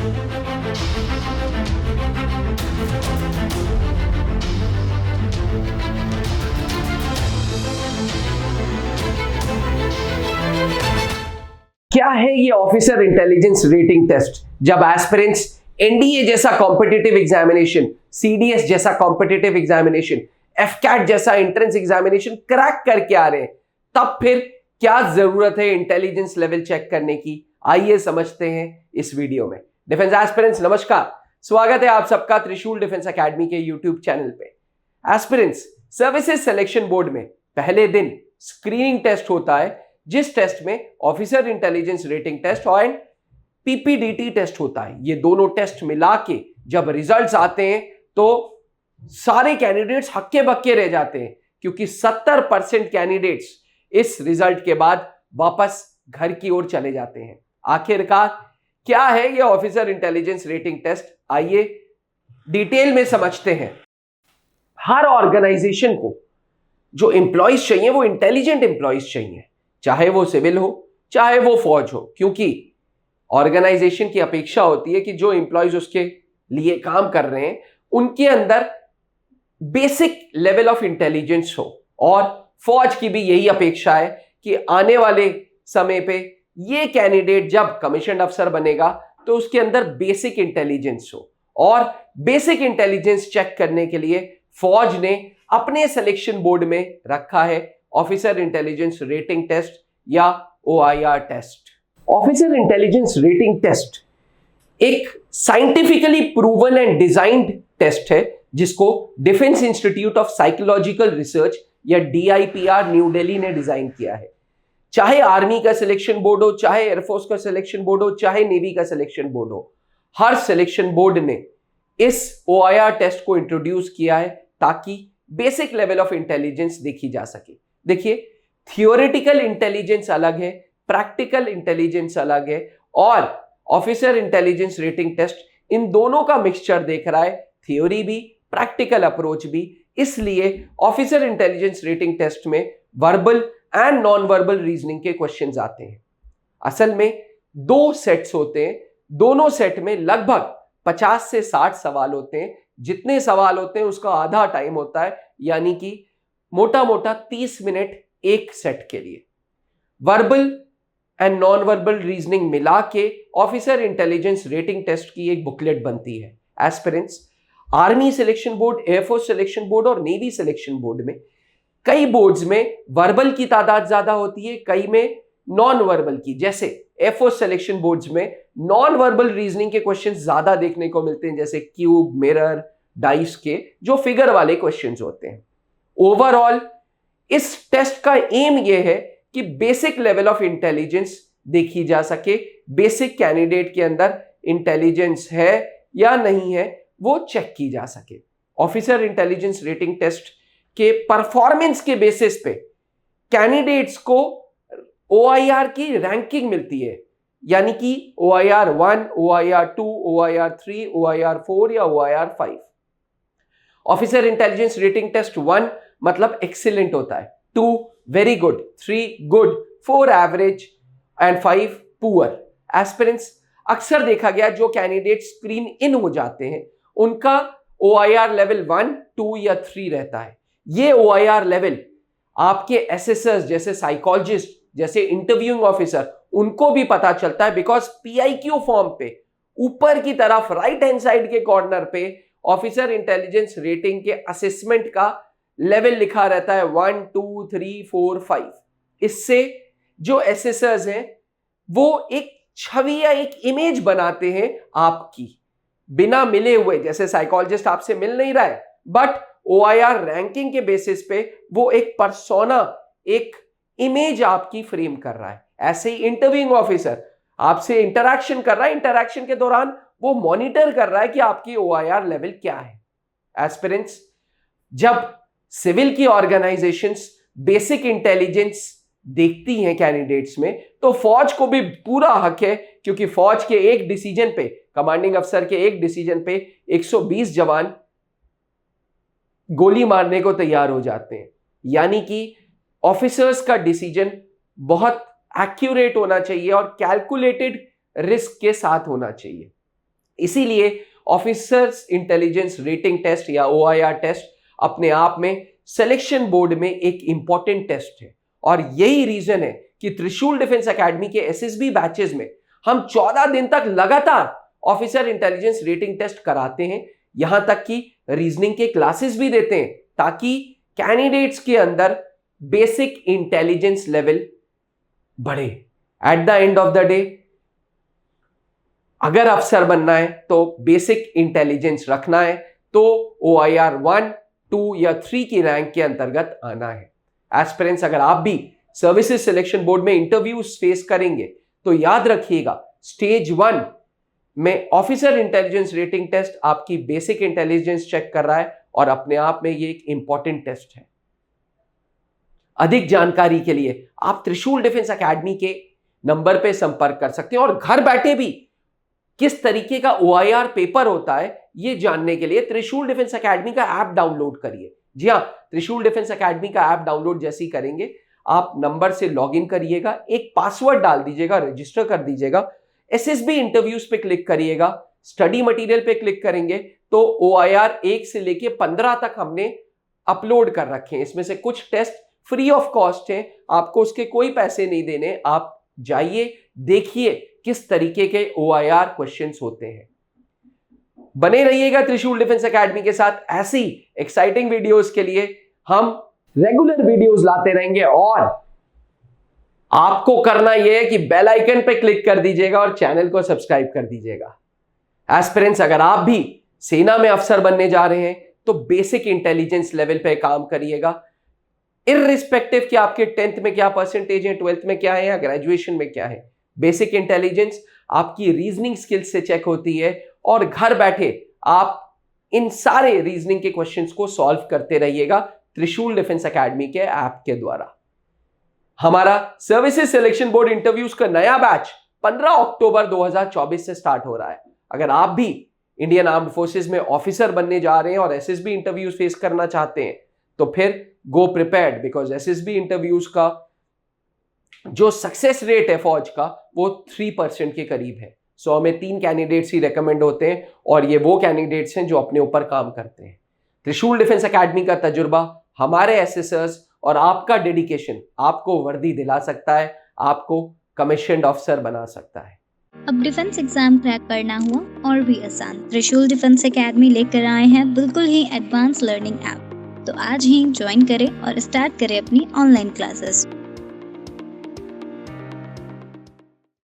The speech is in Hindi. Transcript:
क्या है ये ऑफिसर इंटेलिजेंस रेटिंग टेस्ट? जब एस्पिरेंट्स एनडीए जैसा कॉम्पिटिटिव एग्जामिनेशन, सीडीएस जैसा कॉम्पिटिटिव एग्जामिनेशन, एफकैट जैसा एंट्रेंस एग्जामिनेशन क्रैक करके आ रहे हैं, तब फिर क्या जरूरत है इंटेलिजेंस लेवल चेक करने की? आइए समझते हैं इस वीडियो में। डिफेंस एस्पिरेंट्स नमस्कार, स्वागत है आप सबका त्रिशूल डिफेंस एकेडमी के यूट्यूब चैनल पे। एस्पिरेंट्स सर्विसेज सिलेक्शन बोर्ड में पहले दिन स्क्रीनिंग टेस्ट होता है, जिस टेस्ट में ऑफिसर इंटेलिजेंस रेटिंग टेस्ट और पीपीडीटी टेस्ट होता है। ये दोनों टेस्ट मिला के जब रिजल्ट्स आते हैं तो सारे कैंडिडेट्स हक्के बक्के रह जाते हैं, क्योंकि 70% कैंडिडेट्स इस रिजल्ट के बाद वापस घर की ओर चले जाते हैं। आखिरकार क्या है ये ऑफिसर इंटेलिजेंस रेटिंग टेस्ट? आइए डिटेल में समझते हैं। हर ऑर्गेनाइजेशन को जो एम्प्लॉयज चाहिए वो इंटेलिजेंट एम्प्लॉयज चाहिए, चाहे वो सिविल हो चाहे वो फौज हो, क्योंकि ऑर्गेनाइजेशन की अपेक्षा होती है कि जो एम्प्लॉयज उसके लिए काम कर रहे हैं उनके अंदर बेसिक लेवल ऑफ इंटेलिजेंस हो, और फौज की भी यही अपेक्षा है कि आने वाले समय पे ये कैंडिडेट जब कमीशन अफसर बनेगा तो उसके अंदर बेसिक इंटेलिजेंस हो। और बेसिक इंटेलिजेंस चेक करने के लिए फौज ने अपने सिलेक्शन बोर्ड में रखा है ऑफिसर इंटेलिजेंस रेटिंग टेस्ट या OIR test. Officer intelligence rating test एक scientifically proven and designed test है, जिसको defence institute of psychological research या DIPR न्यू दिल्ली ने डिजाइन किया है। चाहे आर्मी का सिलेक्शन बोर्ड हो, चाहे एयरफोर्स का सिलेक्शन बोर्ड हो, चाहे नेवी का सिलेक्शन बोर्ड हो, हर सिलेक्शन बोर्ड ने इस OIR टेस्ट को इंट्रोड्यूस किया है ताकि बेसिक लेवल ऑफ इंटेलिजेंस देखी जा सके। देखिए, थियोरेटिकल इंटेलिजेंस अलग है, प्रैक्टिकल इंटेलिजेंस अलग है, और ऑफिसर इंटेलिजेंस रेटिंग टेस्ट इन दोनों का मिक्सचर देख रहा है, थ्योरी भी प्रैक्टिकल अप्रोच भी। इसलिए ऑफिसर इंटेलिजेंस रेटिंग टेस्ट में verbal and non verbal reasoning के क्वेश्चंस आते हैं। असल में 2 सेट्स होते हैं, दोनों सेट में लगभग 50 से 60 सवाल होते हैं। जितने सवाल होते हैं उसका आधा टाइम होता है, यानी कि मोटा मोटा 30 मिनट एक सेट के लिए। Verbal and non verbal reasoning मिला के ऑफिसर इंटेलिजेंस रेटिंग टेस्ट की एक बुकलेट बनती है। Aspirants army selection board, air force selection board और नेवी सिलेक्शन बोर्ड में, कई बोर्ड्स में वर्बल की तादाद ज्यादा होती है, कई में नॉन वर्बल की। जैसे एयरफोर्स सिलेक्शन बोर्ड्स में नॉन वर्बल रीजनिंग के क्वेश्चंस ज्यादा देखने को मिलते हैं, जैसे क्यूब, मिरर, डाइस के जो फिगर वाले क्वेश्चंस होते हैं। ओवरऑल इस टेस्ट का एम यह है कि बेसिक लेवल ऑफ इंटेलिजेंस देखी जा सके, बेसिक कैंडिडेट के अंदर इंटेलिजेंस है या नहीं है वो चेक की जा सके। ऑफिसर इंटेलिजेंस रेटिंग टेस्ट के परफॉर्मेंस के बेसिस पे कैंडिडेट्स को OIR की रैंकिंग मिलती है, यानी कि OIR 1, OIR 2, OIR 3, OIR 4 या OIR 5। Officer intelligence rating test 1 मतलब एक्सीलेंट होता है, 2 very good, 3 good, 4 average and 5 poor. Aspirants अक्सर देखा गया जो कैंडिडेट स्क्रीन इन हो जाते हैं उनका OIR लेवल 1, 2 या 3 रहता है। ये OIR लेवल आपके एसेसर्स जैसे साइकोलॉजिस्ट, जैसे इंटरव्यूइंग ऑफिसर, उनको भी पता चलता है, बिकॉज PIQ फॉर्म पे ऊपर की तरफ राइट हैंड साइड के कॉर्नर पे ऑफिसर इंटेलिजेंस रेटिंग के असेसमेंट का लेवल लिखा रहता है 1, 2, 3, 4, 5। इससे जो एसेसर्स हैं वो एक छवि या एक इमेज बनाते हैं आपकी, बिना मिले हुए। जैसे साइकोलॉजिस्ट आपसे मिल नहीं रहा है, बट OIR रैंकिंग के बेसिस पे वो एक पर्सोना, एक इमेज आपकी फ्रेम कर रहा है। ऐसे ही इंटरव्यूइंग ऑफिसर आपसे इंटरैक्शन कर रहा है, इंटरैक्शन के दौरान वो मॉनिटर कर रहा है कि आपकी OIR लेवल क्या है। एस्पिरेंट्स जब सिविल की ऑर्गेनाइजेशंस बेसिक इंटेलिजेंस देखती हैं कैंडिडेट्स में, तो फौज को भी पूरा हक है, क्योंकि फौज के एक डिसीजन पे, कमांडिंग अफसर के एक डिसीजन पे 120 जवान गोली मारने को तैयार हो जाते हैं। यानी कि ऑफिसर्स का डिसीजन बहुत एक्यूरेट होना चाहिए और कैलकुलेटेड रिस्क के साथ होना चाहिए। इसीलिए ऑफिसर्स इंटेलिजेंस रेटिंग टेस्ट या OIR टेस्ट अपने आप में सिलेक्शन बोर्ड में एक इंपॉर्टेंट टेस्ट है। और यही रीजन है कि त्रिशूल डिफेंस एकेडमी के SSB बैचेस में हम 14 दिन तक लगातार ऑफिसर इंटेलिजेंस रेटिंग टेस्ट कराते हैं, यहां तक कि रीजनिंग के क्लासेस भी देते हैं, ताकि कैंडिडेट्स के अंदर बेसिक इंटेलिजेंस लेवल बढ़े। At the end of the day, अगर अफसर बनना है तो बेसिक इंटेलिजेंस रखना है, तो OIR 1, 2 या 3 की रैंक के अंतर्गत आना है। एस्पिरेंट्स, अगर आप भी सर्विसेज सिलेक्शन बोर्ड में इंटरव्यूज फेस करेंगे तो याद रखिएगा, स्टेज 1 में ऑफिसर इंटेलिजेंस रेटिंग टेस्ट आपकी बेसिक इंटेलिजेंस चेक कर रहा है और अपने आप में ये एक इंपॉर्टेंट टेस्ट है। अधिक जानकारी के लिए आप त्रिशूल डिफेंस एकेडमी के नंबर पे संपर्क कर सकते हैं और घर बैठे भी किस तरीके का OIR पेपर होता है ये जानने के लिए त्रिशूल डिफेंस एकेडमी का ऐप डाउनलोड करिए। जी हाँ, त्रिशूल डिफेंस एकेडमी का ऐप डाउनलोड जैसे ही करेंगे, आप नंबर से लॉगिन करिएगा, एक पासवर्ड डाल दीजिएगा, रजिस्टर कर दीजिएगा, SSB इंटरव्यूज पे क्लिक करिएगा, स्टडी मटेरियल पे क्लिक करेंगे तो OIR 1 से लेके 15 तक हमने अपलोड कर रखे हैं। इसमें से कुछ टेस्ट फ्री ऑफ कॉस्ट हैं, आपको उसके कोई पैसे नहीं देने। आप जाइए, देखिए किस तरीके के OIR क्वेश्चंस होते हैं। बने रहिएगा त्रिशूल डिफेंस एकेडमी के साथ। ऐसी एक्साइटिंग वीडियोस के लिए हम रेगुलर वीडियोस लाते रहेंगे और आपको करना यह है कि बेल आइकन पे क्लिक कर दीजिएगा और चैनल को सब्सक्राइब कर दीजिएगा। एस्पिरेंट्स, अगर आप भी सेना में अफसर बनने जा रहे हैं तो बेसिक इंटेलिजेंस लेवल पे काम करिएगा, इररिस्पेक्टिव कि आपके 10th में क्या परसेंटेज है, 12th में क्या है या ग्रेजुएशन में क्या है। बेसिक इंटेलिजेंस आपकी रीजनिंग स्किल्स से चेक होती है और घर बैठे आप इन सारे रीजनिंग के क्वेश्चंस को सॉल्व करते रहिएगा त्रिशूल डिफेंस एकेडमी के ऐप के द्वारा। हमारा सर्विसेज सिलेक्शन बोर्ड इंटरव्यूज का नया बैच 15 अक्टूबर 2024 से स्टार्ट हो रहा है। अगर आप भी इंडियन आर्म्ड फोर्सेस में ऑफिसर बनने जा रहे हैं और SSB इंटरव्यूज फेस करना चाहते हैं तो फिर गो प्रिपेयर्ड, बिकॉज SSB इंटरव्यूज का जो सक्सेस रेट है फौज का वो 3% के करीब है। 100 में 3 कैंडिडेट्स ही रेकमेंड होते हैं और ये वो कैंडिडेट्स हैं जो अपने ऊपर काम करते हैं। त्रिशूल डिफेंस एकेडमी का तजुर्बा, हमारे एसेसर्स और आपका डेडिकेशन आपको वर्दी दिला सकता है, आपको कमीशन्ड ऑफिसर बना सकता है। अब डिफेंस एग्जाम क्रैक करना हुआ और भी आसान, त्रिशूल डिफेंस एकेडमी लेकर आए हैं बिल्कुल ही एडवांस लर्निंग ऐप। तो आज ही ज्वाइन करें और स्टार्ट करें अपनी ऑनलाइन क्लासेस।